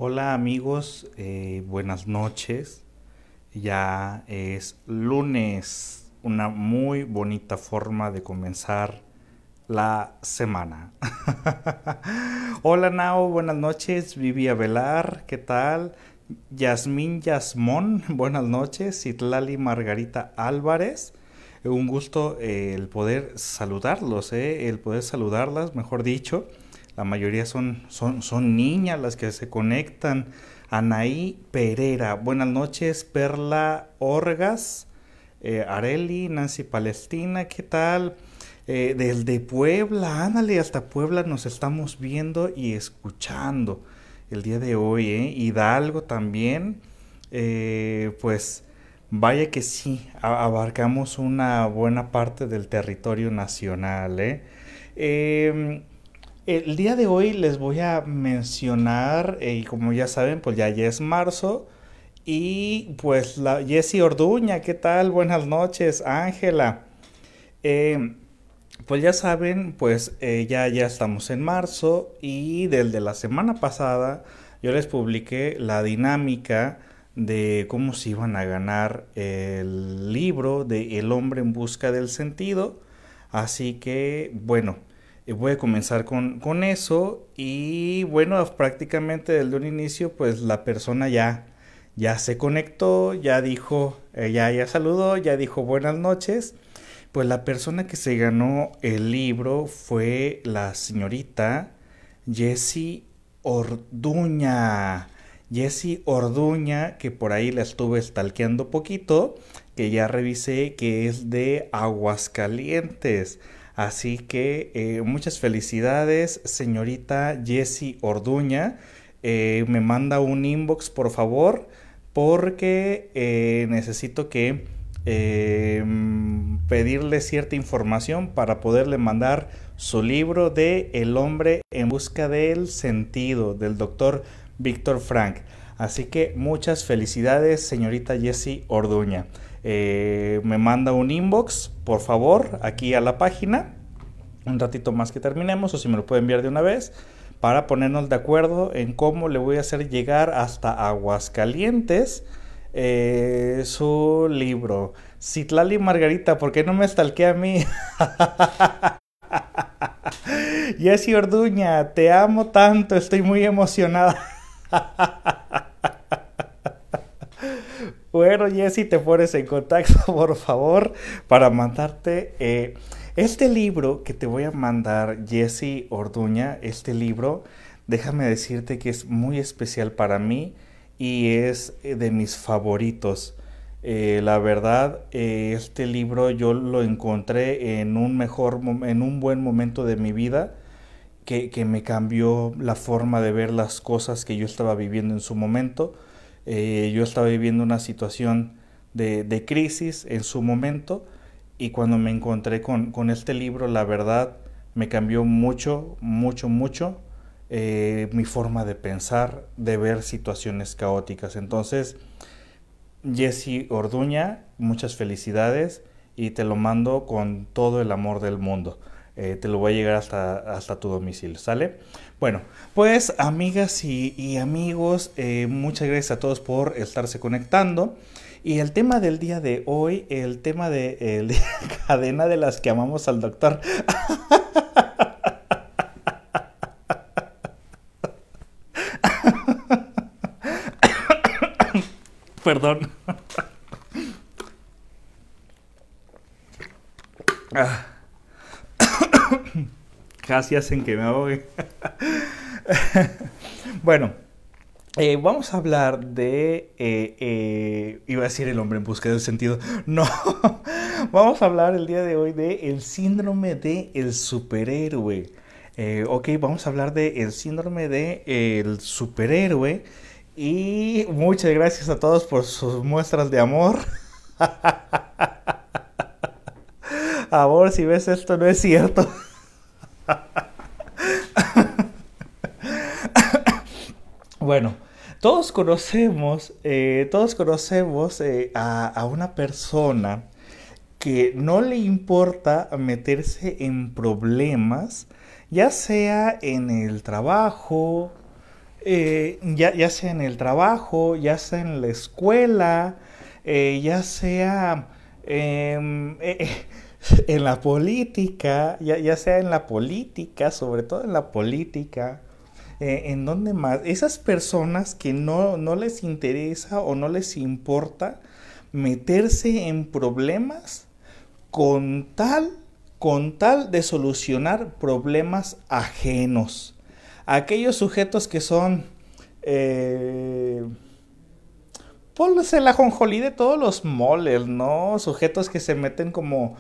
Hola amigos, buenas noches. Ya es lunes, una muy bonita forma de comenzar la semana. Hola Nao, buenas noches. Vivi Avelar, ¿qué tal? Yasmín Yasmón, buenas noches. Citlali Margarita Álvarez. Un gusto el poder saludarlos, el poder saludarlas, mejor dicho. La mayoría son niñas las que se conectan. Anaí Pereira, buenas noches. Perla Orgas, Areli, Nancy Palestina, ¿qué tal? Desde Puebla, ándale, hasta Puebla nos estamos viendo y escuchando el día de hoy, ¿eh? Hidalgo también, pues vaya que sí, abarcamos una buena parte del territorio nacional, ¿eh? Eh, el día de hoy les voy a mencionar, y como ya saben, pues ya es marzo, y pues la Jessie Orduña, ¿qué tal? Buenas noches, Ángela. Eh, pues ya saben, pues ya estamos en marzo y desde la semana pasada yo les publiqué la dinámica de cómo se iban a ganar el libro de El hombre en busca del sentido. Así que, bueno, voy a comenzar con eso y bueno, prácticamente desde un inicio, pues la persona ya se conectó, ya dijo, ya saludó, ya dijo buenas noches. Pues la persona que se ganó el libro fue la señorita Jessie Orduña. Jessie Orduña, que por ahí la estuve stalkeando poquito, que ya revisé que es de Aguascalientes. Así que muchas felicidades, señorita Jessie Orduña. Me manda un inbox, por favor, porque necesito que pedirle cierta información para poderle mandar su libro de El hombre en busca del sentido del doctor Víctor Frank. Así que muchas felicidades, señorita Jessie Orduña. Me manda un inbox, por favor, aquí a la página, un ratito más que terminemos, o si me lo puede enviar de una vez, para ponernos de acuerdo en cómo le voy a hacer llegar hasta Aguascalientes su libro. Citlali Margarita, ¿por qué no me stalkea a mí? Jessie Orduña, te amo tanto, estoy muy emocionada. Bueno, Jessie, te pones en contacto, por favor, para mandarte este libro que te voy a mandar, Jessie Orduña. Este libro, déjame decirte que es muy especial para mí y es de mis favoritos. La verdad, este libro yo lo encontré en en un buen momento de mi vida que me cambió la forma de ver las cosas que yo estaba viviendo en su momento. Yo estaba viviendo una situación de crisis en su momento y cuando me encontré con este libro, la verdad, me cambió mucho, mucho, mucho mi forma de pensar, de ver situaciones caóticas. Entonces, Jessie Orduña, muchas felicidades y te lo mando con todo el amor del mundo. Te lo voy a llegar hasta tu domicilio, ¿sale? Bueno, pues amigas y amigos, muchas gracias a todos por estarse conectando. Y el tema del día de hoy, el tema de cadena de las que amamos al doctor. Perdón. Ah, casi hacen que me ahogue. Bueno, vamos a hablar de, iba a decir el hombre en busca del sentido, no, vamos a hablar el día de hoy de el síndrome de el superhéroe. Ok, vamos a hablar de el síndrome de el superhéroe y muchas gracias a todos por sus muestras de amor. Amor, si ves esto no es cierto. Bueno, todos conocemos a una persona que no le importa meterse en problemas, ya sea en el trabajo, ya sea en el trabajo, ya sea en la escuela, ya sea em, eh, eh, en la política, ya sea en la política, sobre todo en la política, en donde más, esas personas que no les interesa o no les importa meterse en problemas con tal, con tal de solucionar problemas ajenos. Aquellos sujetos que son, eh, pues el ajonjolí de todos los moles, ¿no? Sujetos que se meten como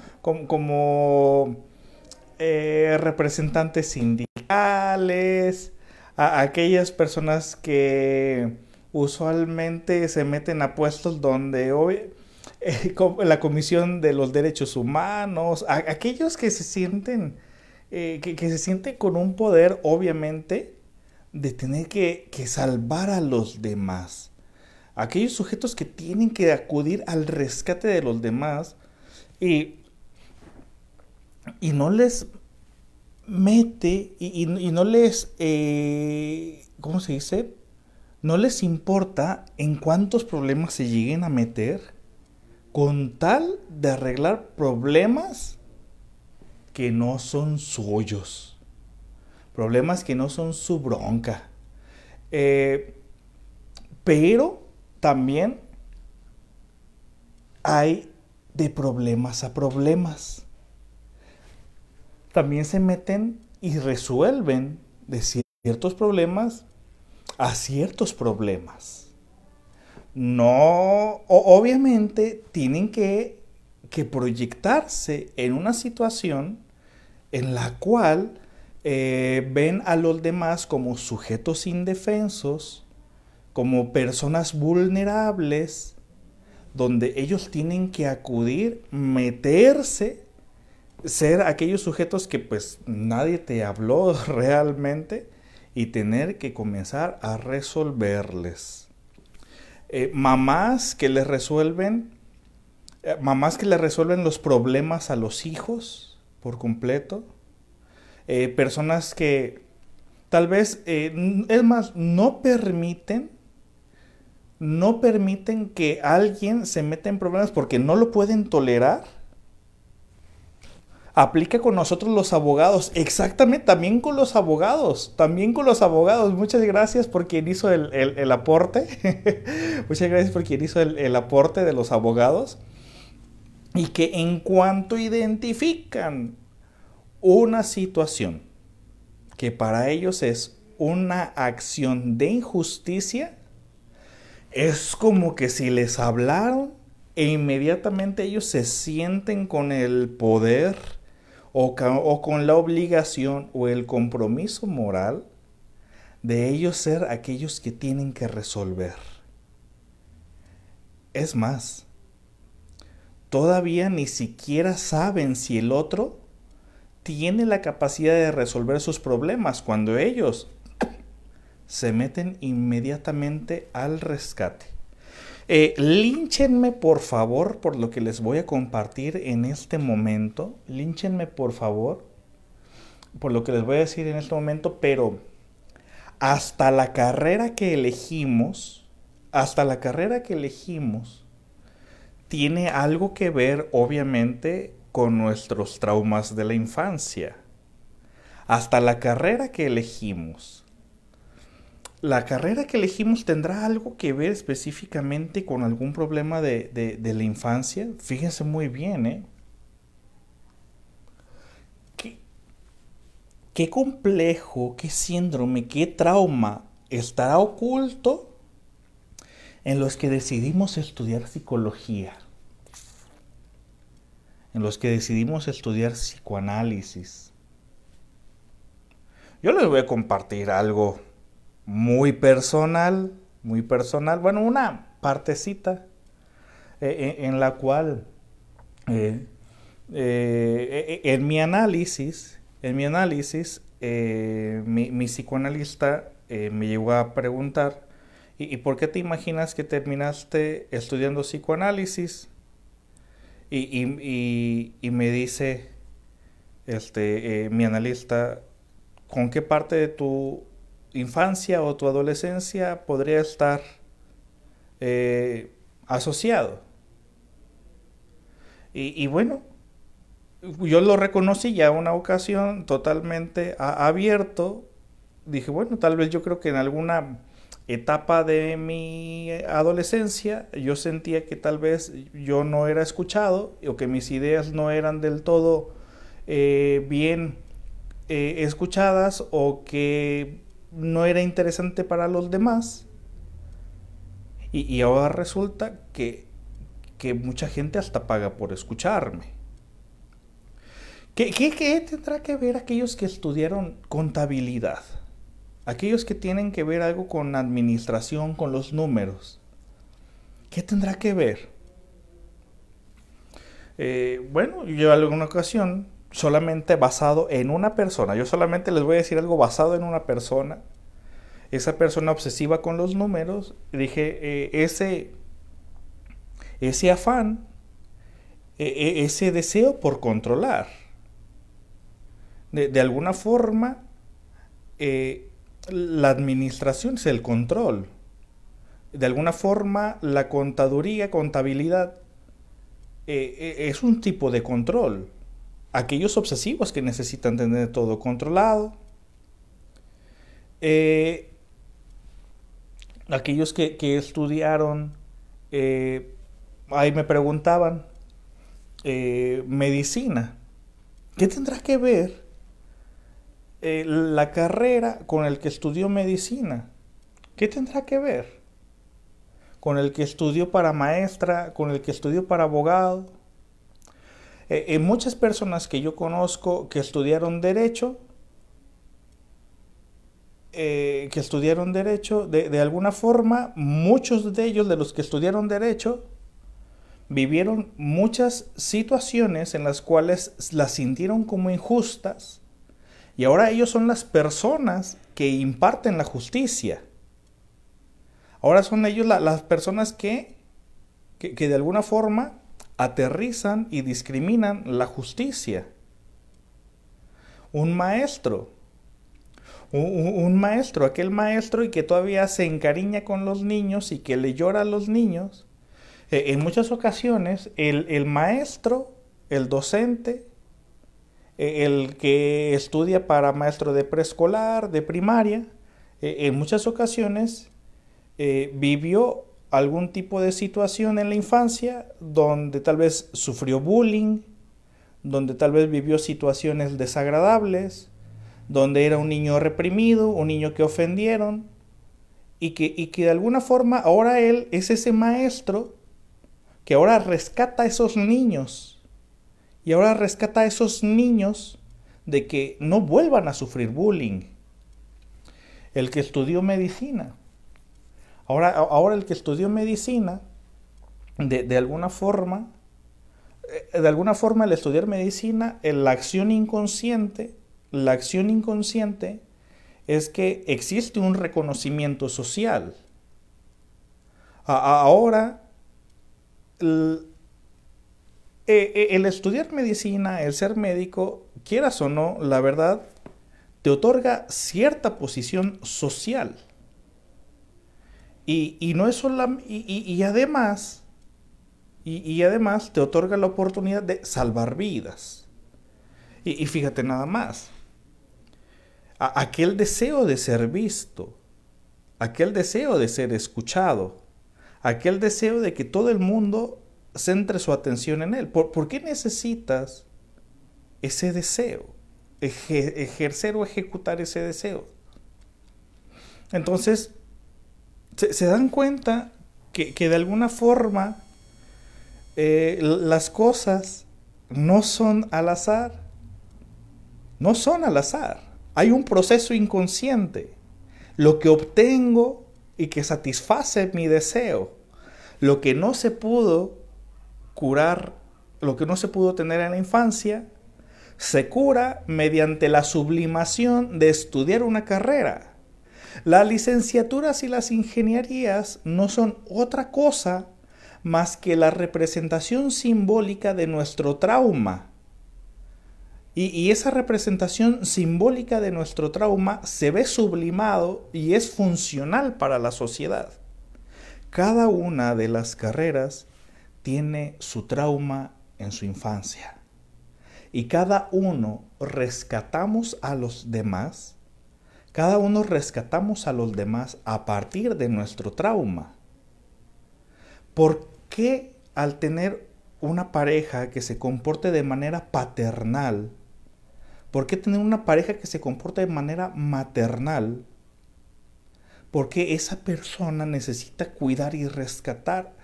representantes sindicales, a aquellas personas que usualmente se meten a puestos donde hoy la Comisión de los Derechos Humanos, aquellos que se sienten que se sienten con un poder, obviamente, de tener que salvar a los demás. Aquellos sujetos que tienen que acudir al rescate de los demás y, y no les mete y no les, ¿cómo se dice? No les importa en cuántos problemas se lleguen a meter con tal de arreglar problemas que no son suyos, problemas que no son su bronca. Eh, pero también hay de problemas a problemas. También se meten y resuelven de ciertos problemas a ciertos problemas. No, obviamente tienen que proyectarse en una situación en la cual ven a los demás como sujetos indefensos, como personas vulnerables, donde ellos tienen que acudir, meterse, ser aquellos sujetos que pues nadie te habló realmente y tener que comenzar a resolverles. Mamás que les resuelven, mamás que le resuelven los problemas a los hijos por completo, personas que tal vez, es más, no permiten que alguien se meta en problemas porque no lo pueden tolerar. Aplica con nosotros los abogados, exactamente, también con los abogados, también con los abogados. Muchas gracias por quien hizo el aporte, muchas gracias por quien hizo el aporte de los abogados. Y que en cuanto identifican una situación que para ellos es una acción de injusticia, es como que si les hablaron e inmediatamente ellos se sienten con el poder o con la obligación o el compromiso moral de ellos ser aquellos que tienen que resolver. Es más, todavía ni siquiera saben si el otro tiene la capacidad de resolver sus problemas cuando ellos se meten inmediatamente al rescate. Línchenme por favor por lo que les voy a compartir en este momento. Línchenme por favor por lo que les voy a decir en este momento, pero hasta la carrera que elegimos, hasta la carrera que elegimos, tiene algo que ver obviamente con nuestros traumas de la infancia. Hasta la carrera que elegimos. La carrera que elegimos tendrá algo que ver específicamente con algún problema de la infancia. Fíjense muy bien, ¿eh? ¿Qué, qué complejo, qué síndrome, qué trauma estará oculto en los que decidimos estudiar psicología? En los que decidimos estudiar psicoanálisis. Yo les voy a compartir algo muy personal, bueno, una partecita en la cual en mi psicoanalista me llegó a preguntar, ¿y por qué te imaginas que terminaste estudiando psicoanálisis? Y me dice mi analista, ¿con qué parte de tu infancia o tu adolescencia podría estar asociado. Y bueno, yo lo reconocí ya una ocasión totalmente abierto. Dije, bueno, tal vez yo creo que en alguna etapa de mi adolescencia yo sentía que tal vez yo no era escuchado o que mis ideas no eran del todo bien escuchadas o que no era interesante para los demás. Y ahora resulta que mucha gente hasta paga por escucharme. ¿Qué tendrá que ver aquellos que estudiaron contabilidad? Aquellos que tienen que ver algo con administración, con los números. ¿Qué tendrá que ver? Bueno, yo en alguna ocasión, solamente basado en una persona, yo solamente les voy a decir algo basado en una persona, esa persona obsesiva con los números, dije, ese afán, ese deseo por controlar, de alguna forma, la administración es el control. De alguna forma, la contabilidad, es un tipo de control. Aquellos obsesivos que necesitan tener todo controlado. Aquellos que estudiaron, ahí me preguntaban, medicina. ¿Qué tendrá que ver la carrera con el que estudió medicina? ¿Qué tendrá que ver? Con el que estudió para maestra, con el que estudió para abogado. Muchas personas que yo conozco que estudiaron derecho, de alguna forma, muchos de ellos, de los que estudiaron derecho, vivieron muchas situaciones en las cuales las sintieron como injustas. Y ahora ellos son las personas que imparten la justicia. Ahora son ellos las personas que de alguna forma aterrizan y discriminan la justicia. Un maestro, aquel maestro y que todavía se encariña con los niños y que le llora a los niños. En muchas ocasiones el maestro, el docente, el que estudia para maestro de preescolar, de primaria, en muchas ocasiones vivió algún tipo de situación en la infancia donde tal vez sufrió bullying, donde tal vez vivió situaciones desagradables, donde era un niño reprimido, un niño que ofendieron, y que de alguna forma ahora él es ese maestro que ahora rescata a esos niños, y ahora rescata a esos niños de que no vuelvan a sufrir bullying. El que estudió medicina. Ahora el que estudió medicina, de alguna forma el estudiar medicina, la acción inconsciente es que existe un reconocimiento social. Ahora, el estudiar medicina, el ser médico, quieras o no, la verdad, te otorga cierta posición social. Y no es solo, y además te otorga la oportunidad de salvar vidas. Y fíjate nada más, aquel deseo de ser visto, aquel deseo de ser escuchado, aquel deseo de que todo el mundo centre su atención en él. ¿Por qué necesitas ese deseo? Ejercer o ejecutar ese deseo. Entonces, se dan cuenta que de alguna forma las cosas no son al azar. No son al azar. Hay un proceso inconsciente. Lo que obtengo y que satisface mi deseo, lo que no se pudo curar, lo que no se pudo tener en la infancia, se cura mediante la sublimación de estudiar una carrera. Las licenciaturas y las ingenierías no son otra cosa más que la representación simbólica de nuestro trauma. Y esa representación simbólica de nuestro trauma se ve sublimado y es funcional para la sociedad. Cada una de las carreras tiene su trauma en su infancia. Y cada uno rescatamos a los demás. Cada uno rescatamos a los demás a partir de nuestro trauma. ¿Por qué al tener una pareja que se comporte de manera paternal, por qué tener una pareja que se comporte de manera maternal? Porque esa persona necesita cuidar y rescatar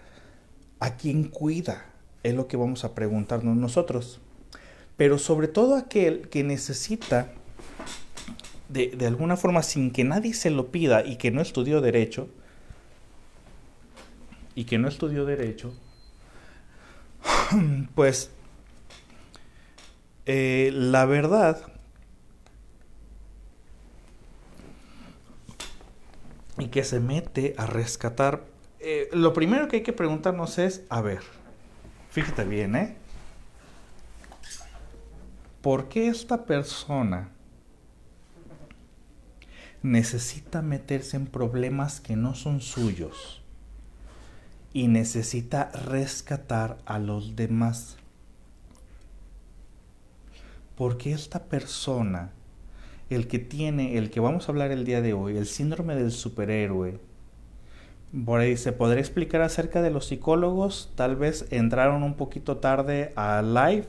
a quien cuida. Es lo que vamos a preguntarnos nosotros. Pero sobre todo aquel que necesita, de alguna forma, sin que nadie se lo pida y que no estudió derecho, pues la verdad, y que se mete a rescatar, lo primero que hay que preguntarnos es, a ver, fíjate bien, ¿por qué esta persona necesita meterse en problemas que no son suyos y necesita rescatar a los demás? ¿Por qué esta persona, el que vamos a hablar el día de hoy, el síndrome del superhéroe, por ahí se podría explicar acerca de los psicólogos? Tal vez entraron un poquito tarde a live,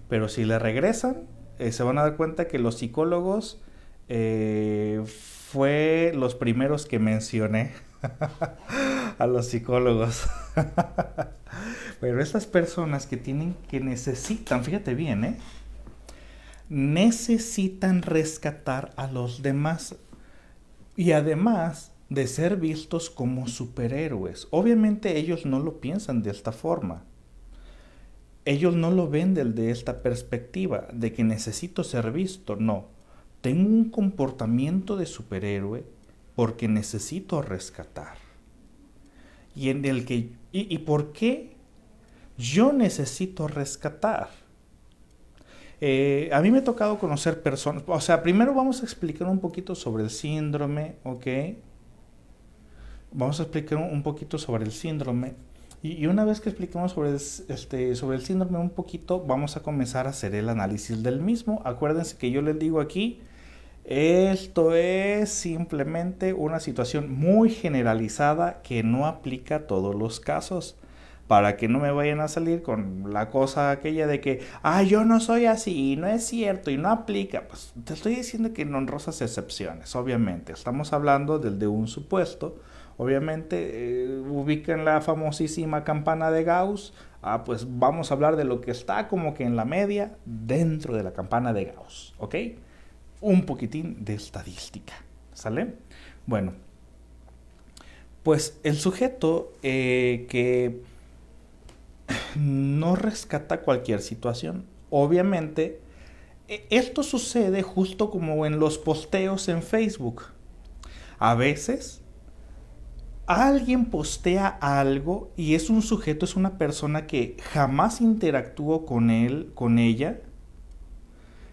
pero si le regresan, se van a dar cuenta que los psicólogos fue los primeros que mencioné a los psicólogos. Pero estas personas que necesitan, fíjate bien, necesitan rescatar a los demás y además de ser vistos como superhéroes. Obviamente ellos no lo piensan de esta forma. Ellos no lo ven desde esta perspectiva de que necesito ser visto. No, tengo un comportamiento de superhéroe porque necesito rescatar. ¿Y por qué yo necesito rescatar? A mí me ha tocado conocer personas, o sea, primero vamos a explicar un poquito sobre el síndrome, ¿ok? Vamos a explicar un poquito sobre el síndrome y una vez que expliquemos sobre el síndrome un poquito, vamos a comenzar a hacer el análisis del mismo. Acuérdense que yo les digo aquí, esto es simplemente una situación muy generalizada que no aplica a todos los casos. Para que no me vayan a salir con la cosa aquella de que, yo no soy así, y no es cierto, y no aplica. Pues te estoy diciendo que en honrosas excepciones, obviamente. Estamos hablando de un supuesto. Obviamente, ubican la famosísima campana de Gauss. Pues vamos a hablar de lo que está como que en la media dentro de la campana de Gauss, ¿ok? Un poquitín de estadística, ¿sale? Bueno, pues el sujeto que no rescata cualquier situación. Obviamente, esto sucede justo como en los posteos en Facebook. A veces, alguien postea algo y es un sujeto, es una persona que jamás interactuó con él, con ella,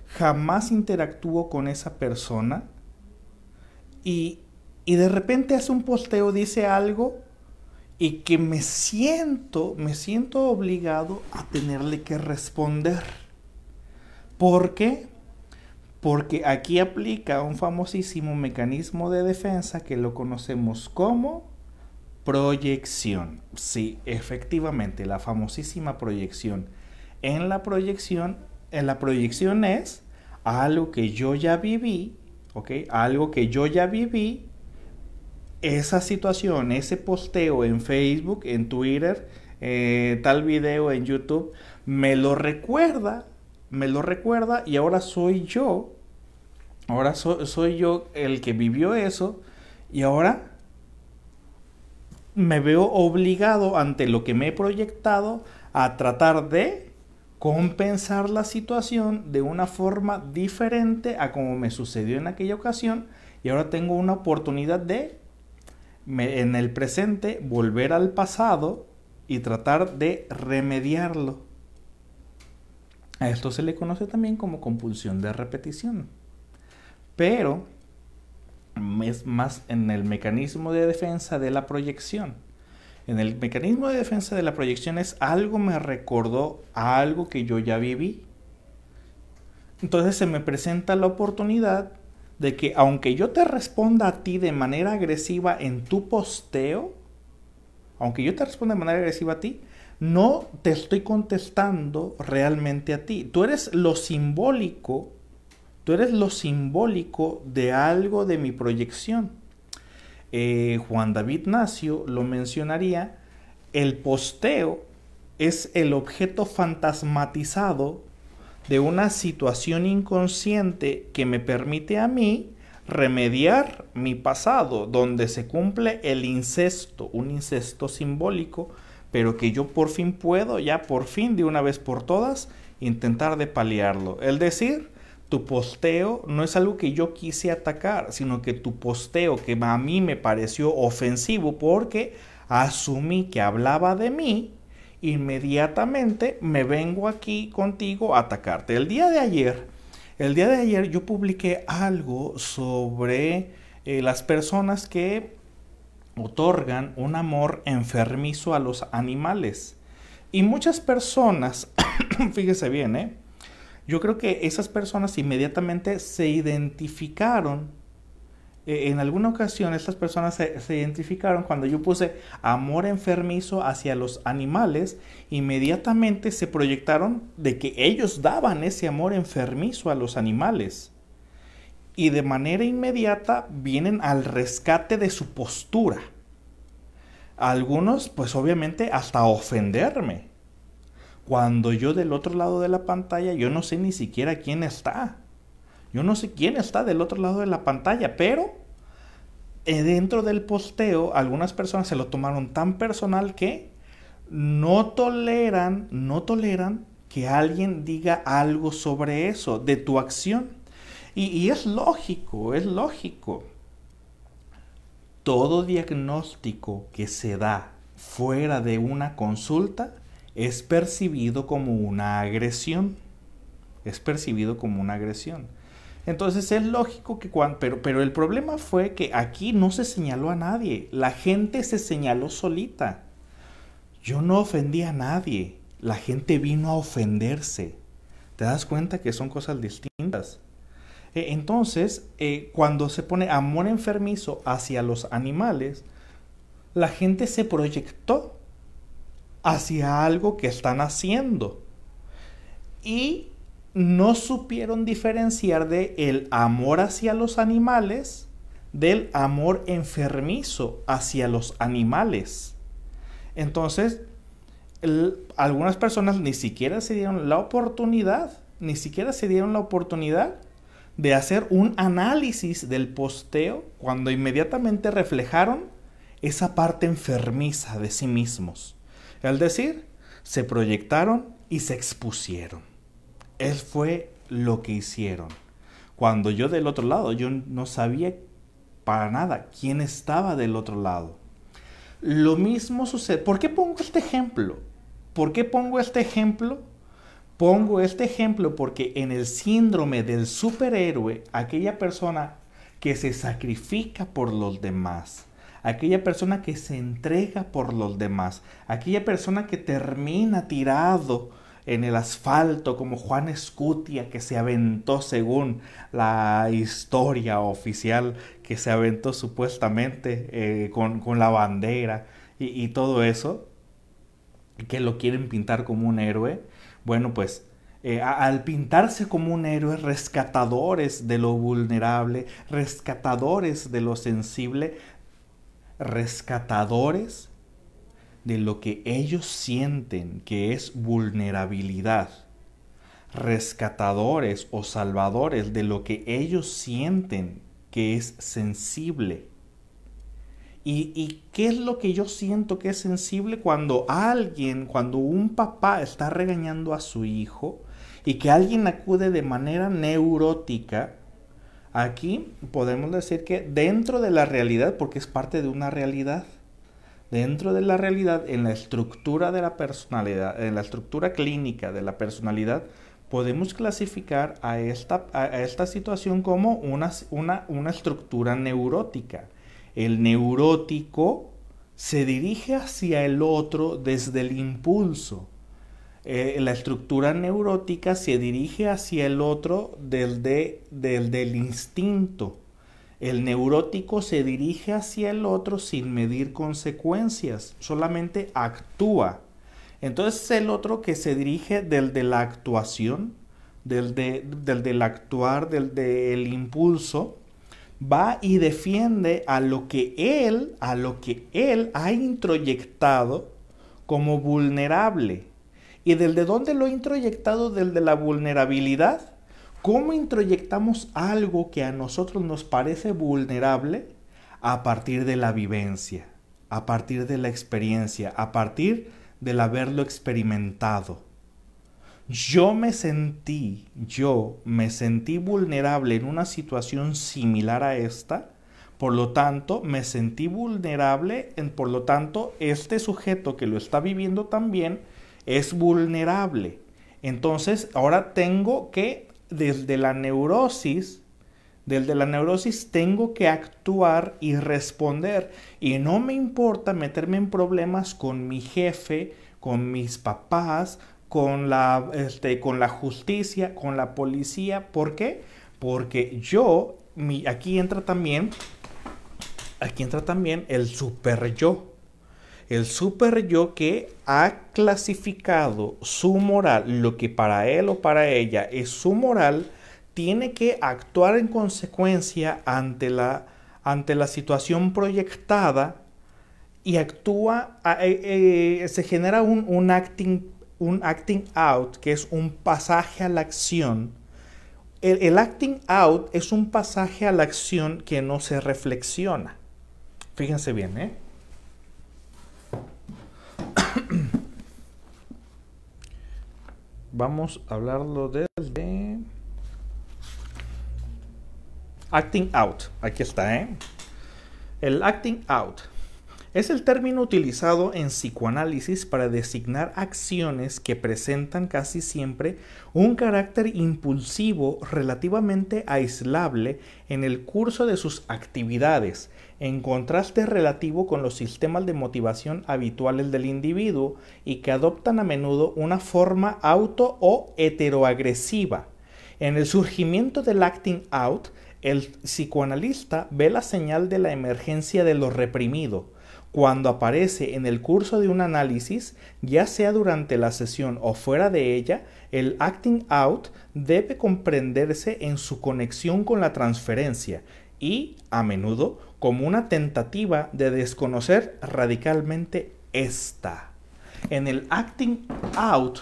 jamás interactuó con esa persona y de repente hace un posteo, dice algo y que me siento obligado a tenerle que responder. ¿Por qué? Porque aquí aplica un famosísimo mecanismo de defensa que lo conocemos como proyección. Sí, efectivamente, la famosísima proyección. En la proyección es algo que yo ya viví, ¿ok? Algo que yo ya viví. Esa situación, ese posteo en Facebook, en Twitter, tal video en YouTube, me lo recuerda y ahora soy yo. Ahora soy yo el que vivió eso y ahora me veo obligado ante lo que me he proyectado a tratar de compensar la situación de una forma diferente a como me sucedió en aquella ocasión y ahora tengo una oportunidad de en el presente volver al pasado y tratar de remediarlo. A esto se le conoce también como compulsión de repetición. Pero es más en el mecanismo de defensa de la proyección. En el mecanismo de defensa de la proyección es algo me recordó a algo que yo ya viví. Entonces se me presenta la oportunidad de que aunque yo te responda a ti de manera agresiva en tu posteo, aunque yo te responda de manera agresiva a ti, no te estoy contestando realmente a ti. Tú eres lo simbólico de algo de mi proyección. Juan David Nacio lo mencionaría, el posteo es el objeto fantasmatizado de una situación inconsciente que me permite a mí remediar mi pasado, donde se cumple el incesto, un incesto simbólico, pero que yo por fin puedo, ya por fin de una vez por todas, intentar de paliarlo. Es decir, tu posteo no es algo que yo quise atacar, sino que tu posteo que a mí me pareció ofensivo porque asumí que hablaba de mí, inmediatamente me vengo aquí contigo a atacarte. El día de ayer yo publiqué algo sobre las personas que otorgan un amor enfermizo a los animales. Y muchas personas, fíjese bien, yo creo que esas personas inmediatamente se identificaron. En alguna ocasión estas personas se identificaron cuando yo puse amor enfermizo hacia los animales, inmediatamente se proyectaron de que ellos daban ese amor enfermizo a los animales. Y de manera inmediata vienen al rescate de su postura. Algunos, pues obviamente, hasta ofenderme. Cuando yo del otro lado de la pantalla, yo no sé ni siquiera quién está. Yo no sé quién está del otro lado de la pantalla, pero dentro del posteo algunas personas se lo tomaron tan personal que no toleran que alguien diga algo sobre eso, de tu acción. Y es lógico, es lógico. Todo diagnóstico que se da fuera de una consulta es percibido como una agresión. Es percibido como una agresión. Entonces es lógico que pero el problema fue que aquí no se señaló a nadie. La gente se señaló solita. Yo no ofendí a nadie. La gente vino a ofenderse. ¿Te das cuenta que son cosas distintas? Entonces, cuando se pone amor enfermizo hacia los animales, la gente se proyectó hacia algo que están haciendo. Y no supieron diferenciar de el amor hacia los animales del amor enfermizo hacia los animales. Entonces, algunas personas ni siquiera se dieron la oportunidad de hacer un análisis del posteo cuando inmediatamente reflejaron esa parte enfermiza de sí mismos. Es decir, se proyectaron y se expusieron. Eso fue lo que hicieron. Cuando yo del otro lado, yo no sabía para nada quién estaba del otro lado. Lo mismo sucede. ¿Por qué pongo este ejemplo? Pongo este ejemplo porque en el síndrome del superhéroe, aquella persona que se sacrifica por los demás, aquella persona que se entrega por los demás, aquella persona que termina tirado en el asfalto como Juan Escutia, que se aventó según la historia oficial, que se aventó supuestamente con la bandera y todo eso, que lo quieren pintar como un héroe. Bueno, pues al pintarse como un héroe, rescatadores de lo vulnerable, rescatadores de lo sensible, rescatadores de lo que ellos sienten que es vulnerabilidad, rescatadores o salvadores de lo que ellos sienten que es sensible. ¿Y qué es lo que yo siento que es sensible cuando un papá está regañando a su hijo y que alguien acude de manera neurótica? Aquí podemos decir que dentro de la realidad, porque es parte de una realidad, dentro de la realidad, en la estructura de la personalidad, en la estructura clínica de la personalidad, podemos clasificar a esta situación como una estructura neurótica. El neurótico se dirige hacia el otro desde el impulso. La estructura neurótica se dirige hacia el otro desde el instinto. El neurótico se dirige hacia el otro sin medir consecuencias, solamente actúa. Entonces el otro que se dirige desde la actuación, del actuar, del impulso, va y defiende a lo que él ha introyectado como vulnerable. ¿Y desde dónde lo ha introyectado? Desde la vulnerabilidad. ¿Cómo introyectamos algo que a nosotros nos parece vulnerable? A partir de la vivencia, a partir de la experiencia, a partir del haberlo experimentado. Yo me sentí vulnerable en una situación similar a esta, por lo tanto, me sentí vulnerable, por lo tanto, este sujeto que lo está viviendo también es vulnerable. Entonces, ahora tengo que, desde la neurosis tengo que actuar y responder. Y no me importa meterme en problemas con mi jefe, con mis papás, con la justicia, con la policía. ¿Por qué? Porque aquí entra también el super yo. El super yo que ha clasificado su moral, lo que para él o para ella es su moral, tiene que actuar en consecuencia ante la situación proyectada y actúa, se genera un acting out, que es un pasaje a la acción. El acting out es un pasaje a la acción que no se reflexiona. Fíjense bien, ¿eh? Vamos a hablarlo desde acting out. Aquí está, ¿eh? El acting out es el término utilizado en psicoanálisis para designar acciones que presentan casi siempre un carácter impulsivo relativamente aislable en el curso de sus actividades, en contraste relativo con los sistemas de motivación habituales del individuo y que adoptan a menudo una forma auto o heteroagresiva. En el surgimiento del acting out, el psicoanalista ve la señal de la emergencia de lo reprimido. Cuando aparece en el curso de un análisis, ya sea durante la sesión o fuera de ella, el acting out debe comprenderse en su conexión con la transferencia y, a menudo, como una tentativa de desconocer radicalmente esta. En el acting out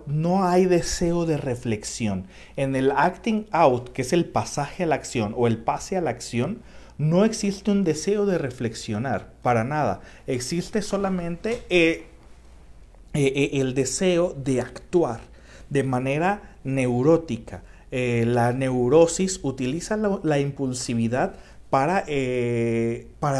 no hay deseo de reflexión. En el acting out, que es el pasaje a la acción o el pase a la acción, no existe un deseo de reflexionar, para nada. Existe solamente el deseo de actuar de manera neurótica. La neurosis utiliza la impulsividad para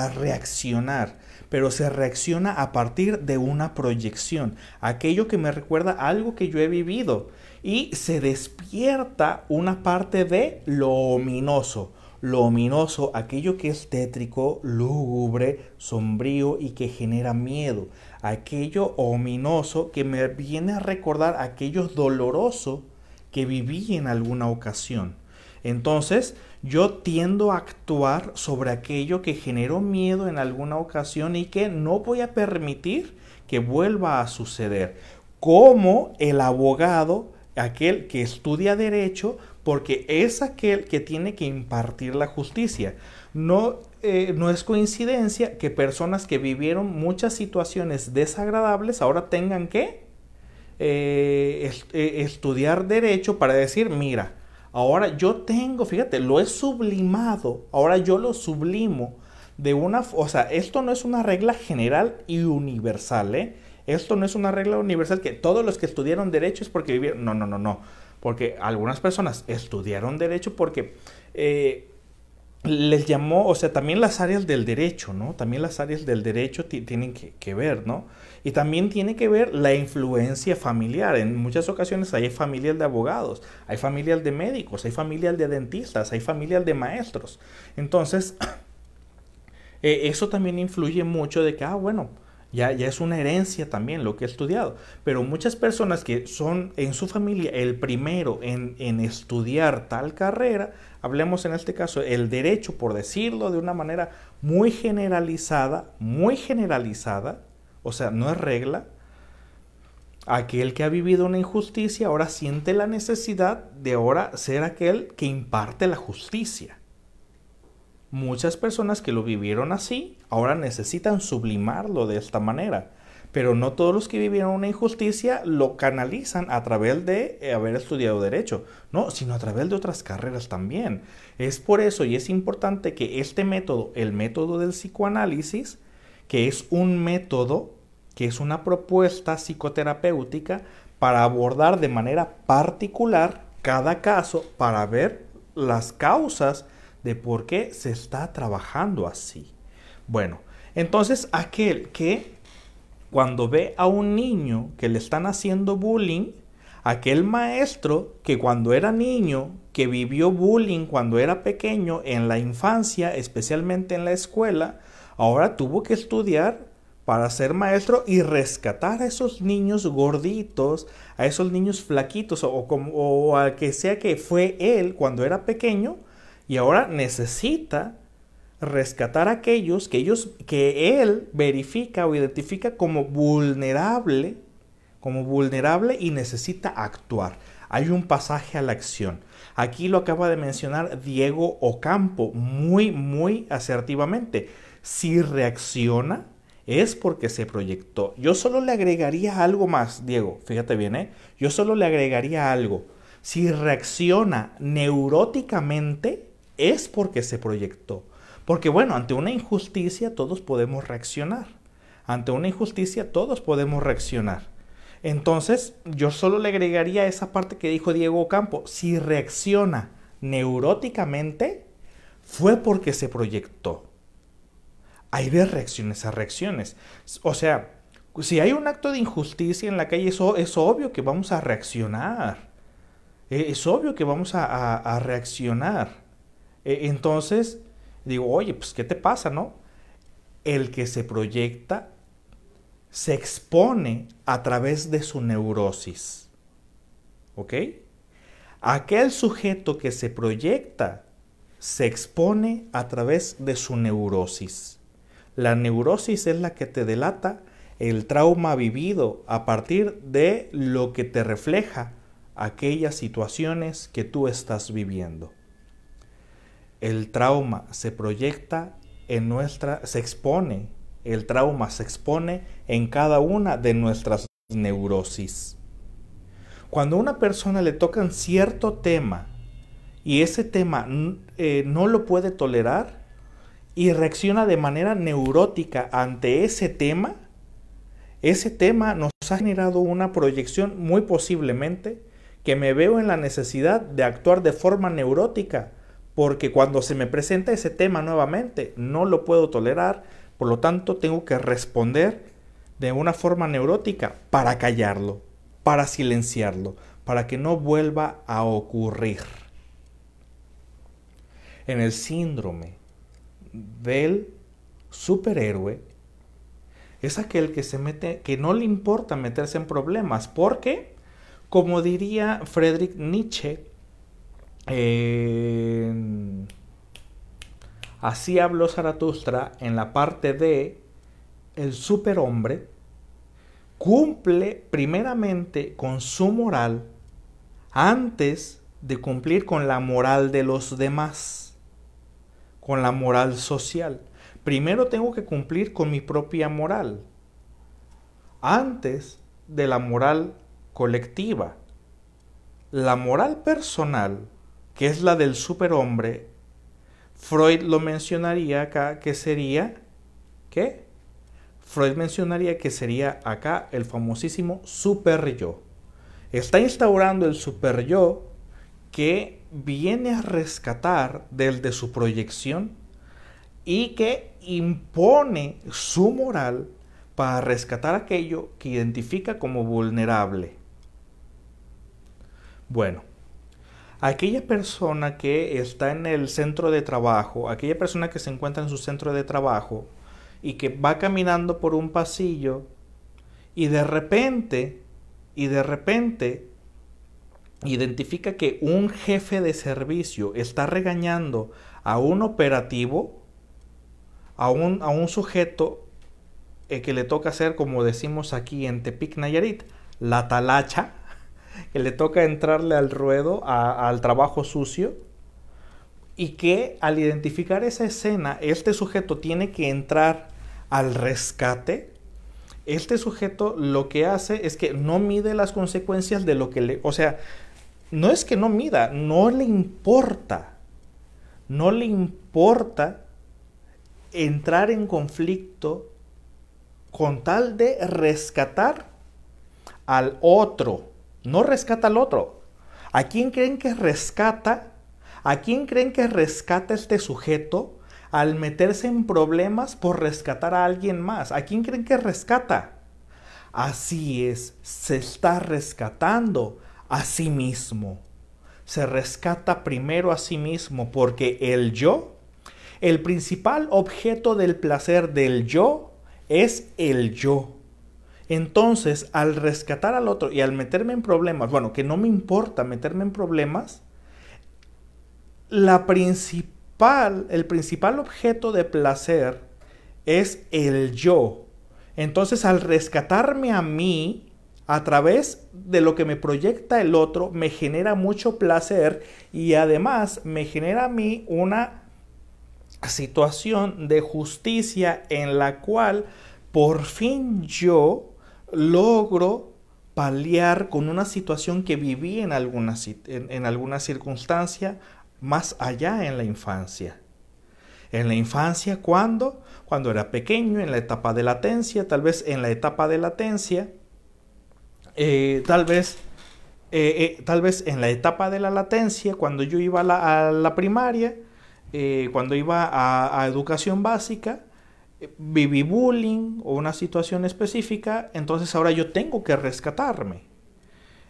reaccionar, pero se reacciona a partir de una proyección, aquello que me recuerda a algo que yo he vivido, y se despierta una parte de lo ominoso. Lo ominoso, aquello que es tétrico, lúgubre, sombrío y que genera miedo. Aquello ominoso que me viene a recordar aquello doloroso que viví en alguna ocasión. Entonces, yo tiendo a actuar sobre aquello que generó miedo en alguna ocasión y que no voy a permitir que vuelva a suceder. Como el abogado, aquel que estudia derecho, porque es aquel que tiene que impartir la justicia. No es coincidencia que personas que vivieron muchas situaciones desagradables ahora tengan que estudiar derecho para decir, mira, ahora yo tengo, fíjate, lo he sublimado, ahora yo lo sublimo de una, o sea, esto no es una regla general y universal, ¿eh? Esto no es una regla universal que todos los que estudiaron derecho es porque vivieron, no. Porque algunas personas estudiaron derecho porque les llamó, o sea, también las áreas del derecho, ¿no? También las áreas del derecho tienen que ver, ¿no? Y también tiene que ver la influencia familiar. En muchas ocasiones hay familias de abogados, hay familias de médicos, hay familias de dentistas, hay familias de maestros. Entonces, eso también influye mucho de que, bueno, ya es una herencia también lo que he estudiado. Pero muchas personas que son en su familia el primero en estudiar tal carrera, hablemos en este caso el derecho, por decirlo de una manera muy generalizada, o sea, no es regla, aquel que ha vivido una injusticia ahora siente la necesidad de ahora ser aquel que imparte la justicia. Muchas personas que lo vivieron así ahora necesitan sublimarlo de esta manera, pero no todos los que vivieron una injusticia lo canalizan a través de haber estudiado derecho, no, sino a través de otras carreras también. Es por eso y es importante que este método, el método del psicoanálisis, que es un método, que es una propuesta psicoterapéutica para abordar de manera particular cada caso para ver las causas de por qué se está trabajando así. Bueno, entonces aquel que cuando ve a un niño que le están haciendo bullying, aquel maestro que cuando era niño, que vivió bullying cuando era pequeño en la infancia, especialmente en la escuela, ahora tuvo que estudiar para ser maestro y rescatar a esos niños gorditos, a esos niños flaquitos o a que sea que fue él cuando era pequeño, y ahora necesita rescatar a aquellos que él verifica o identifica como vulnerable y necesita actuar. Hay un pasaje a la acción. Aquí lo acaba de mencionar Diego Ocampo muy asertivamente. Si reacciona es porque se proyectó. Yo solo le agregaría algo más, Diego, fíjate bien, yo solo le agregaría algo. Si reacciona neuróticamente es porque se proyectó. Porque bueno, ante una injusticia todos podemos reaccionar. Ante una injusticia todos podemos reaccionar. Entonces, yo solo le agregaría esa parte que dijo Diego Ocampo. Si reacciona neuróticamente, fue porque se proyectó. Hay de reacciones a reacciones. O sea, si hay un acto de injusticia en la calle, eso es obvio que vamos a reaccionar. Es obvio que vamos a reaccionar. Entonces, digo, oye, pues, ¿qué te pasa, no? El que se proyecta se expone a través de su neurosis. ¿Ok? Aquel sujeto que se proyecta se expone a través de su neurosis. La neurosis es la que te delata el trauma vivido a partir de lo que te refleja aquellas situaciones que tú estás viviendo. El trauma se proyecta el trauma se expone en cada una de nuestras neurosis. Cuando a una persona le tocan cierto tema y ese tema no lo puede tolerar y reacciona de manera neurótica ante ese tema nos ha generado una proyección muy posiblemente que me veo en la necesidad de actuar de forma neurótica, porque cuando se me presenta ese tema nuevamente no lo puedo tolerar, por lo tanto tengo que responder de una forma neurótica para callarlo, para silenciarlo, para que no vuelva a ocurrir. En el síndrome del superhéroe es aquel que no le importa meterse en problemas, porque, como diría Friedrich Nietzsche, así habló Zaratustra en la parte de el superhombre, cumple primeramente con su moral antes de cumplir con la moral de los demás, con la moral social. Primero tengo que cumplir con mi propia moral antes de la moral colectiva. La moral personal, que es la del superhombre, Freud lo mencionaría acá, que sería, ¿qué? Freud mencionaría que sería acá el famosísimo super yo. Está instaurando el super yo que viene a rescatar desde su proyección y que impone su moral para rescatar aquello que identifica como vulnerable. Bueno, aquella persona que está en el centro de trabajo, aquella persona que se encuentra en su centro de trabajo y que va caminando por un pasillo y de repente identifica que un jefe de servicio está regañando a un operativo, a un sujeto que le toca hacer, como decimos aquí en Tepic, Nayarit, la talacha, que le toca entrarle al ruedo, al trabajo sucio, y que al identificar esa escena, este sujeto tiene que entrar al rescate. Este sujeto lo que hace es que no mide las consecuencias de lo que le... O sea, no es que no mida, no le importa. No le importa entrar en conflicto con tal de rescatar al otro. No rescata al otro. ¿A quién creen que rescata? ¿A quién creen que rescata este sujeto al meterse en problemas por rescatar a alguien más? ¿A quién creen que rescata? Así es, se está rescatando a sí mismo. Se rescata primero a sí mismo porque el yo, el principal objeto del placer del yo es el yo. Entonces, al rescatar al otro y al meterme en problemas, bueno, que no me importa meterme en problemas, el principal objeto de placer es el yo. Entonces, al rescatarme a mí, a través de lo que me proyecta el otro, me genera mucho placer y además me genera a mí una situación de justicia en la cual por fin yo logro paliar con una situación que viví en alguna circunstancia más allá en la infancia. En la infancia, ¿cuándo? Cuando era pequeño, en la etapa de latencia, tal vez en la etapa de latencia, tal vez en la etapa de la latencia, cuando yo iba a la primaria, cuando iba a educación básica, viví bullying o una situación específica, entonces ahora yo tengo que rescatarme.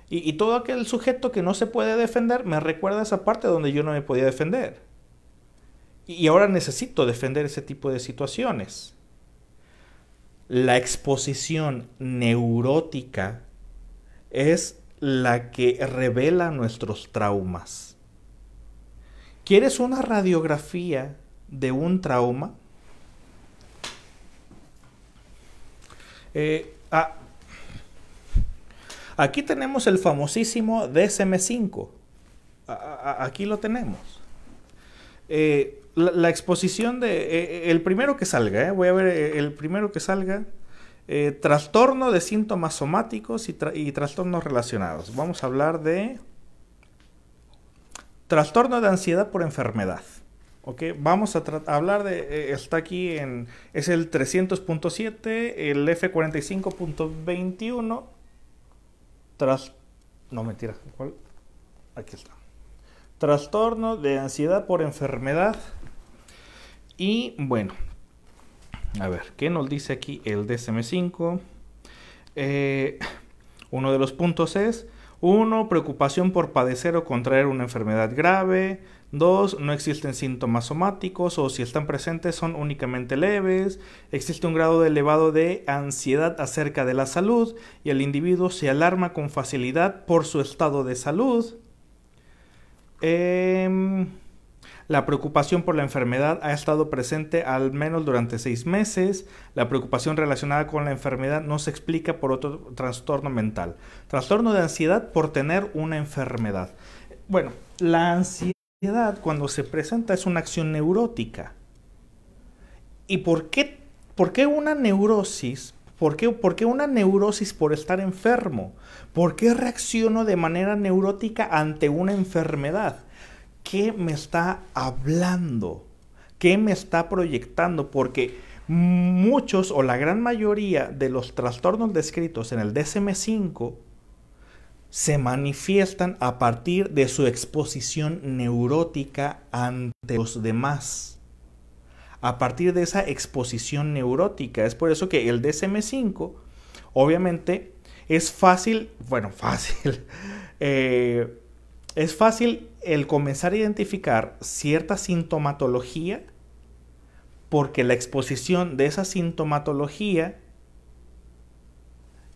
Y todo aquel sujeto que no se puede defender me recuerda esa parte donde yo no me podía defender. Y ahora necesito defender ese tipo de situaciones. La exposición neurótica es la que revela nuestros traumas. ¿Quieres una radiografía de un trauma? Aquí tenemos el famosísimo DSM-5. Aquí lo tenemos. La exposición de... el primero que salga, voy a ver el primero que salga. Trastorno de síntomas somáticos y trastornos relacionados. Vamos a hablar de trastorno de ansiedad por enfermedad. ¿Okay? Vamos a hablar de... está aquí en... es el 300.7, el F45.21. No, mentira. ¿Cuál? Aquí está. Trastorno de ansiedad por enfermedad. Y bueno, a ver, ¿qué nos dice aquí el DSM-5? Uno de los puntos es: 1. Preocupación por padecer o contraer una enfermedad grave. 2. No existen síntomas somáticos o si están presentes son únicamente leves. Existe un grado elevado de ansiedad acerca de la salud y el individuo se alarma con facilidad por su estado de salud. La preocupación por la enfermedad ha estado presente al menos durante 6 meses. La preocupación relacionada con la enfermedad no se explica por otro trastorno mental. Trastorno de ansiedad por tener una enfermedad. Bueno, la ansiedad cuando se presenta es una acción neurótica. ¿Y por qué una neurosis? ¿Por qué una neurosis por estar enfermo? ¿Por qué reacciono de manera neurótica ante una enfermedad? ¿Qué me está hablando? ¿Qué me está proyectando? Porque muchos o la gran mayoría de los trastornos descritos en el DSM-5 se manifiestan a partir de su exposición neurótica ante los demás. A partir de esa exposición neurótica. Es por eso que el DSM-5, obviamente, es fácil, es fácil el comenzar a identificar cierta sintomatología, porque la exposición de esa sintomatología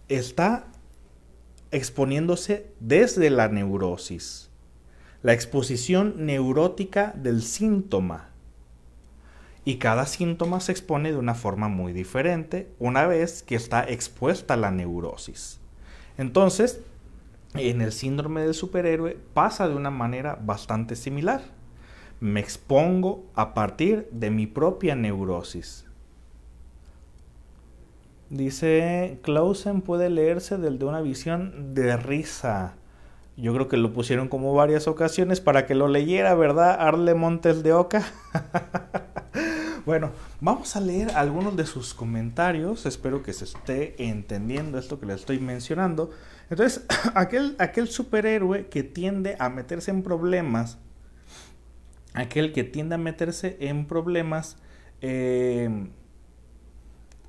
está exponiéndose desde la neurosis. La exposición neurótica del síntoma. Y cada síntoma se expone de una forma muy diferente una vez que está expuesta la neurosis. Entonces, en el síndrome del superhéroe pasa de una manera bastante similar. Me expongo a partir de mi propia neurosis. Dice, Clausen puede leerse desde una visión de risa. Yo creo que lo pusieron como varias ocasiones para que lo leyera, ¿verdad? Arle Montes de Oca. Bueno, vamos a leer algunos de sus comentarios. Espero que se esté entendiendo esto que les estoy mencionando. Entonces, aquel superhéroe que tiende a meterse en problemas,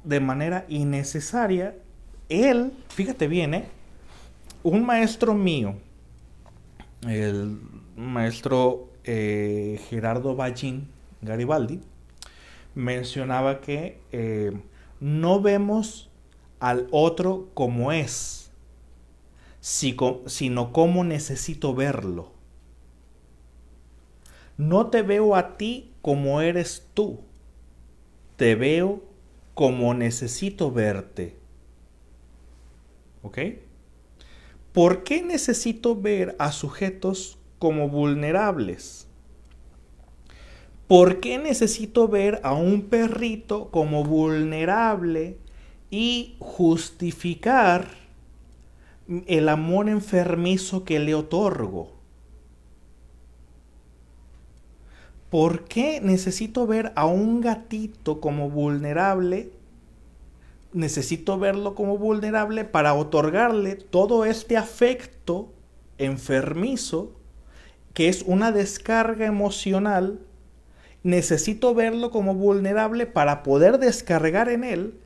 de manera innecesaria, él, fíjate bien, un maestro mío, el maestro Gerardo Ballín Garibaldi, mencionaba que no vemos al otro como es, sino como necesito verlo. No te veo a ti como eres tú, te veo como necesito verte. ¿Ok? ¿Por qué necesito ver a sujetos como vulnerables? ¿Por qué necesito ver a un perrito como vulnerable y justificar el amor enfermizo que le otorgo? ¿Por qué necesito ver a un gatito como vulnerable? Necesito verlo como vulnerable para otorgarle todo este afecto enfermizo que es una descarga emocional. Necesito verlo como vulnerable para poder descargar en él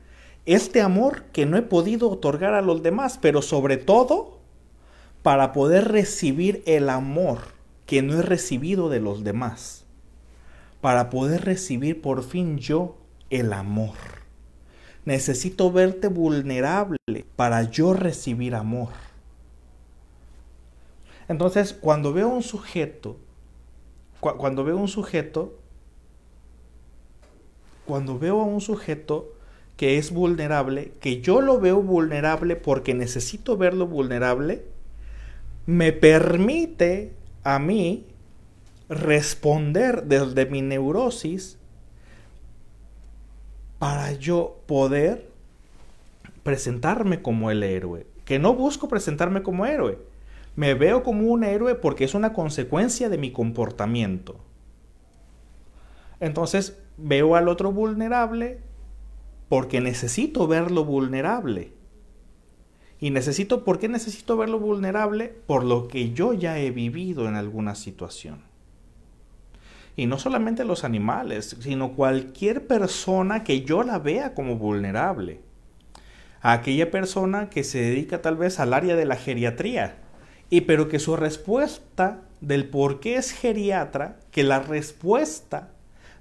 este amor que no he podido otorgar a los demás, pero sobre todo para poder recibir el amor que no he recibido de los demás. Para poder recibir por fin yo el amor. Necesito verte vulnerable para yo recibir amor. Entonces, cuando veo a un sujeto que es vulnerable, que yo lo veo vulnerable porque necesito verlo vulnerable, me permite a mí responder desde mi neurosis para yo poder presentarme como el héroe. Que no busco presentarme como héroe. Me veo como un héroe porque es una consecuencia de mi comportamiento. Entonces veo al otro vulnerable porque necesito verlo vulnerable. Y ¿por qué necesito verlo vulnerable? Por lo que yo ya he vivido en alguna situación. Y no solamente los animales, sino cualquier persona que yo la vea como vulnerable. A aquella persona que se dedica tal vez al área de la geriatría, pero que su respuesta del por qué es geriatra, que la respuesta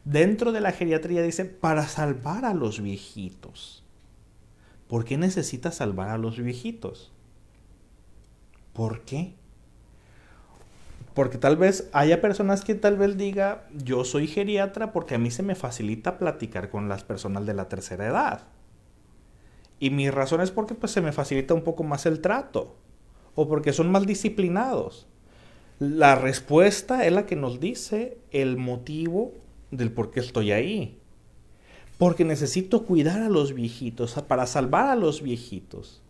dentro de la geriatría dice para salvar a los viejitos. ¿Por qué necesita salvar a los viejitos? ¿Por qué? Porque tal vez haya personas que tal vez diga, yo soy geriatra porque a mí se me facilita platicar con las personas de la tercera edad. Y mi razón es porque pues, se me facilita un poco más el trato. O porque son más disciplinados. La respuesta es la que nos dice el motivo del por qué estoy ahí. Porque necesito cuidar a los viejitos, para salvar a los viejitos.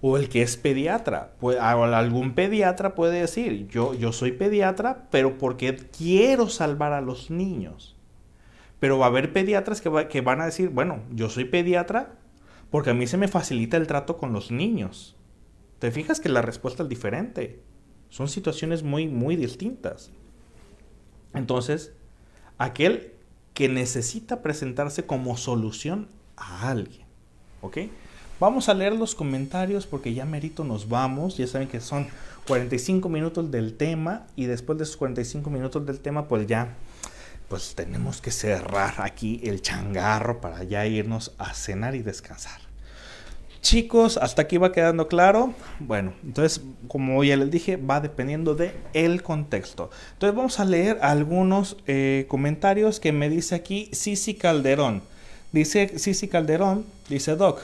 O el que es pediatra. Algún pediatra puede decir, yo soy pediatra, pero porque quiero salvar a los niños. Pero va a haber pediatras que van a decir, bueno, yo soy pediatra porque a mí se me facilita el trato con los niños. ¿Te fijas que la respuesta es diferente? Son situaciones muy, muy distintas. Entonces, aquel que necesita presentarse como solución a alguien. ¿Ok? Vamos a leer los comentarios porque ya merito nos vamos. Ya saben que son 45 minutos del tema y después de esos 45 minutos del tema pues ya pues tenemos que cerrar aquí el changarro para ya irnos a cenar y descansar. Chicos, hasta aquí va quedando claro. Bueno, entonces, como ya les dije, va dependiendo de el contexto. Entonces vamos a leer algunos comentarios que me dice aquí Cici Calderón. Dice Cici Calderón, dice Doc.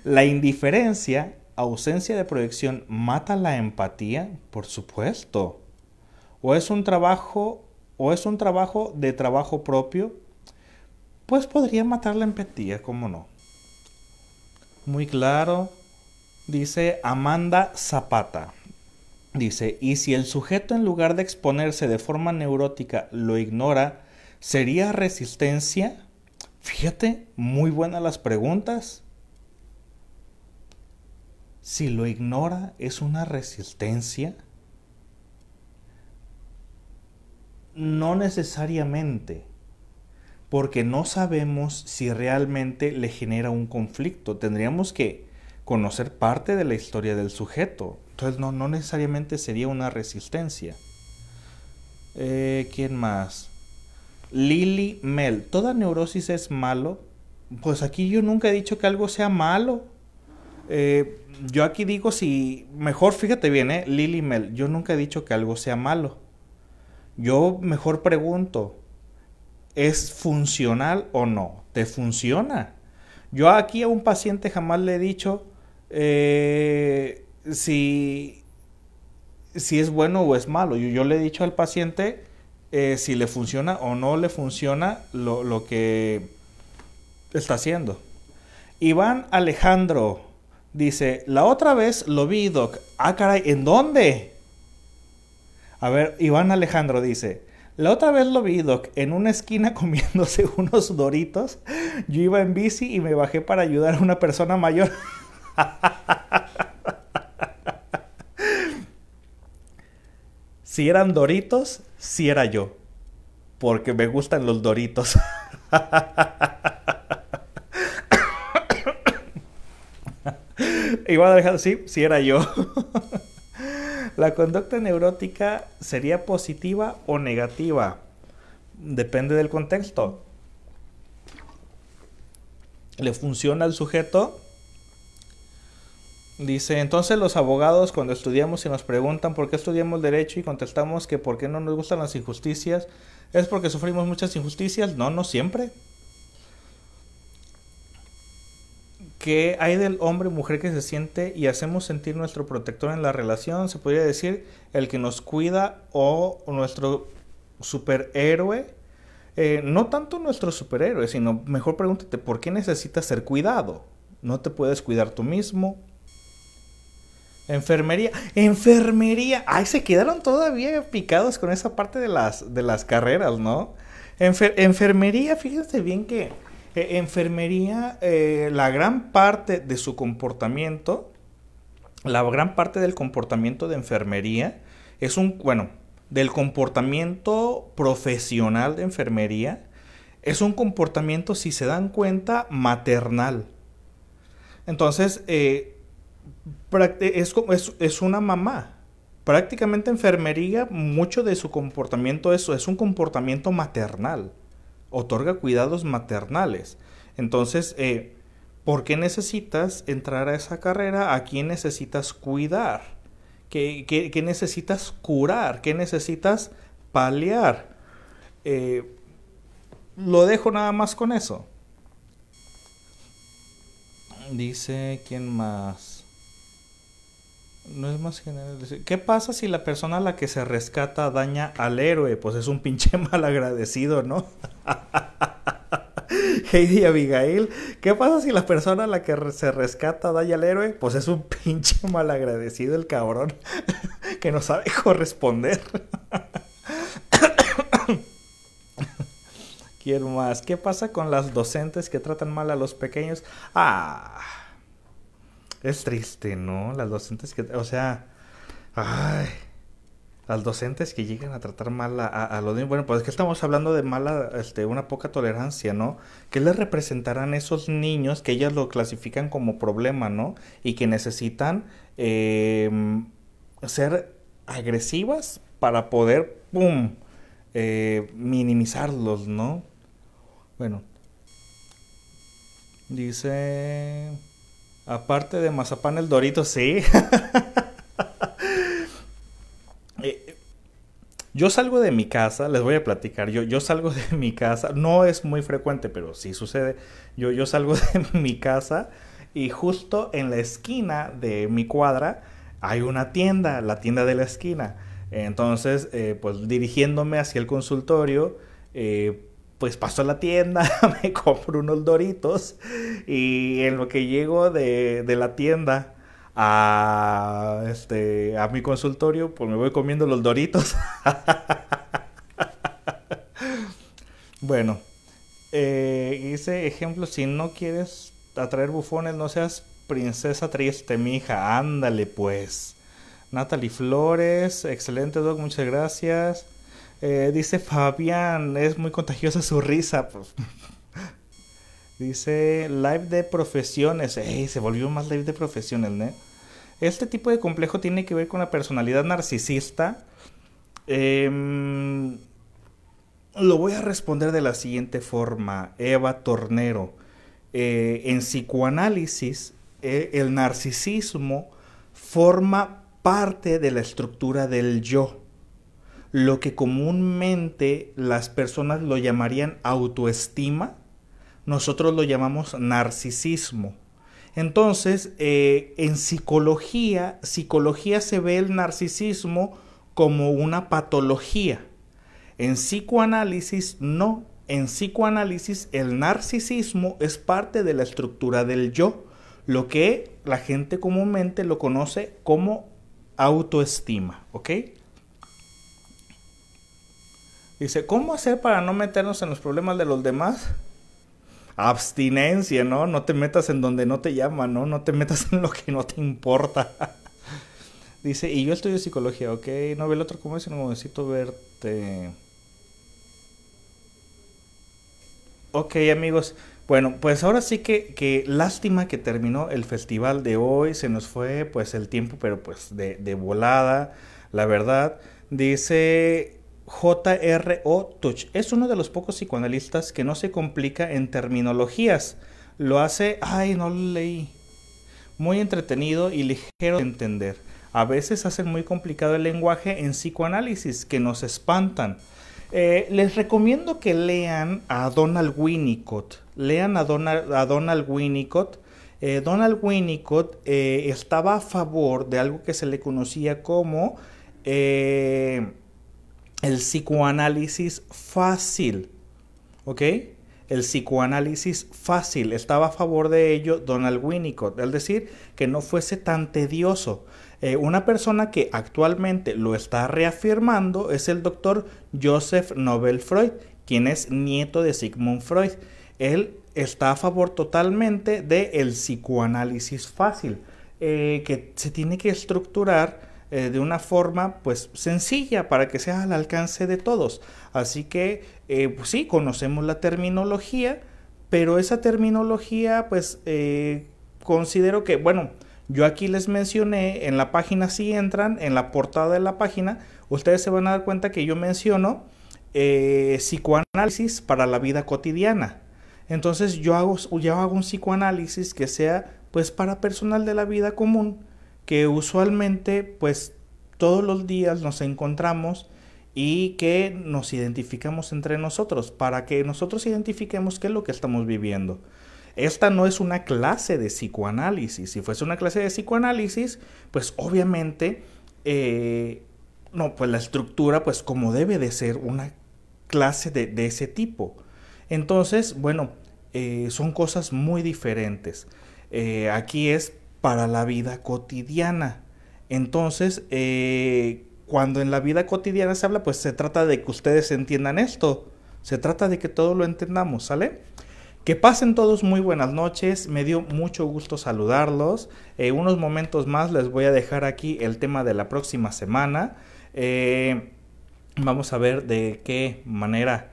La indiferencia, ausencia de proyección, ¿mata la empatía? Por supuesto. ¿O es un trabajo de trabajo propio? Pues podría matar la empatía, ¿cómo no? Muy claro, dice Amanda Zapata. Dice, ¿y si el sujeto en lugar de exponerse de forma neurótica lo ignora, sería resistencia? Fíjate, muy buenas las preguntas. Si lo ignora, ¿es una resistencia? No necesariamente, porque no sabemos si realmente le genera un conflicto. Tendríamos que conocer parte de la historia del sujeto. Entonces no necesariamente sería una resistencia. ¿Quién más? Lily Mel, ¿toda neurosis es malo? Pues aquí yo nunca he dicho que algo sea malo. Yo aquí digo si... Mejor fíjate bien, Lily Mel, yo nunca he dicho que algo sea malo. Yo mejor pregunto, ¿es funcional o no? ¿Te funciona? Yo aquí a un paciente jamás le he dicho si es bueno o es malo. Yo le he dicho al paciente si le funciona o no le funciona lo que está haciendo. Iván Alejandro dice, la otra vez lo vi, Doc. Ah, caray, ¿en dónde? A ver, Iván Alejandro dice, la otra vez lo vi, Doc, en una esquina comiéndose unos Doritos. Yo iba en bici y me bajé para ayudar a una persona mayor. Si eran Doritos, sí era yo. Porque me gustan los Doritos. Iván Alejandro, sí era yo. ¿La conducta neurótica sería positiva o negativa? Depende del contexto. ¿Le funciona al sujeto? Dice, entonces los abogados cuando estudiamos y nos preguntan por qué estudiamos derecho y contestamos que por qué no nos gustan las injusticias, ¿es porque sufrimos muchas injusticias? No siempre. ¿Qué hay del hombre o mujer que se siente y hacemos sentir nuestro protector en la relación? Se podría decir el que nos cuida o nuestro superhéroe. No tanto nuestro superhéroe, sino mejor pregúntate, ¿por qué necesitas ser cuidado? ¿No te puedes cuidar tú mismo? Enfermería. Ay, se quedaron todavía picados con esa parte de las carreras, ¿no? Enfermería, fíjate bien que enfermería, la gran parte de su comportamiento, la gran parte del comportamiento de enfermería es del comportamiento profesional de enfermería, es un comportamiento, si se dan cuenta, maternal. Entonces, es una mamá. Prácticamente enfermería, mucho de su comportamiento es un comportamiento maternal. Otorga cuidados maternales. Entonces, ¿por qué necesitas entrar a esa carrera? ¿A quién necesitas cuidar? ¿Qué necesitas curar? ¿Qué necesitas paliar? Lo dejo nada más con eso. Dice, ¿quién más? No es más general. ¿Qué pasa si la persona a la que se rescata daña al héroe? Pues es un pinche malagradecido, ¿no? Heidi Abigail, ¿qué pasa si la persona a la que se rescata daña al héroe? Pues es un pinche malagradecido el cabrón que no sabe corresponder. ¿Quién más? ¿Qué pasa con las docentes que tratan mal a los pequeños? Ah, es triste, ¿no? Las docentes que, o sea, ay, las docentes que llegan a tratar mal a los niños. Bueno, pues es que estamos hablando de mala, una poca tolerancia, ¿no? ¿Qué les representarán esos niños que ellas lo clasifican como problema, ¿no? Y que necesitan ser agresivas para poder, ¡pum!, minimizarlos, ¿no? Bueno, dice, aparte de mazapán el Dorito, sí. Eh, yo salgo de mi casa, les voy a platicar, yo salgo de mi casa, no es muy frecuente, pero sí sucede. Yo salgo de mi casa y justo en la esquina de mi cuadra hay una tienda, la tienda de la esquina. Entonces, pues dirigiéndome hacia el consultorio, pues paso a la tienda, me compro unos Doritos y en lo que llego de la tienda a mi consultorio, pues me voy comiendo los Doritos. Bueno, hice ejemplo, si no quieres atraer bufones, no seas princesa triste, mija, ándale pues. Natalie Flores, excelente Doc, muchas gracias. Dice Fabián, es muy contagiosa su risa, pues. Dice live de profesiones, ey, se volvió más live de profesiones, ¿no? Este tipo de complejo tiene que ver con la personalidad narcisista. Em, lo voy a responder de la siguiente forma, Eva Tornero. En psicoanálisis, el narcisismo forma parte de la estructura del yo, lo que comúnmente las personas lo llamarían autoestima, nosotros lo llamamos narcisismo. Entonces, en psicología se ve el narcisismo como una patología. En psicoanálisis no. En psicoanálisis el narcisismo es parte de la estructura del yo, lo que la gente comúnmente lo conoce como autoestima, ¿ok? Dice, ¿cómo hacer para no meternos en los problemas de los demás? Abstinencia, ¿no? No te metas en donde no te llaman, ¿no? No te metas en lo que no te importa. Dice, y yo estudio psicología, ¿ok? No ve el otro, ¿cómo es? No necesito verte. Ok, amigos. Bueno, pues ahora sí que lástima que terminó el festival de hoy. Se nos fue pues el tiempo, pero pues de volada, la verdad. Dice J.R.O. Touch. Es uno de los pocos psicoanalistas que no se complica en terminologías. Lo hace, ay, no lo leí. Muy entretenido y ligero de entender. A veces hacen muy complicado el lenguaje en psicoanálisis que nos espantan. Les recomiendo que lean a Donald Winnicott. Lean a Donald Winnicott. Donald Winnicott estaba a favor de algo que se le conocía como el psicoanálisis fácil. ¿Ok? El psicoanálisis fácil. Estaba a favor de ello Donald Winnicott. Es decir, que no fuese tan tedioso. Una persona que actualmente lo está reafirmando es el doctor Joseph Nobel Freud, quien es nieto de Sigmund Freud. Él está a favor totalmente del psicoanálisis fácil, que se tiene que estructurar de una forma pues sencilla para que sea al alcance de todos. Así que pues, sí, conocemos la terminología, pero esa terminología pues considero que, bueno, yo aquí les mencioné en la página, si entran en la portada de la página, ustedes se van a dar cuenta que yo menciono psicoanálisis para la vida cotidiana. Entonces yo hago un psicoanálisis que sea pues para personal de la vida común, que usualmente pues todos los días nos encontramos y que nos identificamos entre nosotros, para que nosotros identifiquemos qué es lo que estamos viviendo. Esta no es una clase de psicoanálisis. Si fuese una clase de psicoanálisis, pues obviamente, no, pues la estructura, pues como debe de ser una clase de ese tipo. Entonces, bueno, son cosas muy diferentes. Aquí es para la vida cotidiana. Entonces, cuando en la vida cotidiana se habla, pues se trata de que ustedes entiendan esto. Se trata de que todo lo entendamos, ¿sale? Que pasen todos muy buenas noches, me dio mucho gusto saludarlos. Unos momentos más les voy a dejar aquí el tema de la próxima semana. Vamos a ver de qué manera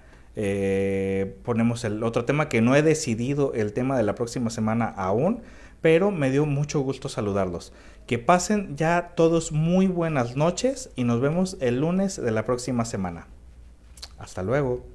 ponemos el otro tema, que no he decidido el tema de la próxima semana aún, pero me dio mucho gusto saludarlos. Que pasen ya todos muy buenas noches y nos vemos el lunes de la próxima semana. Hasta luego.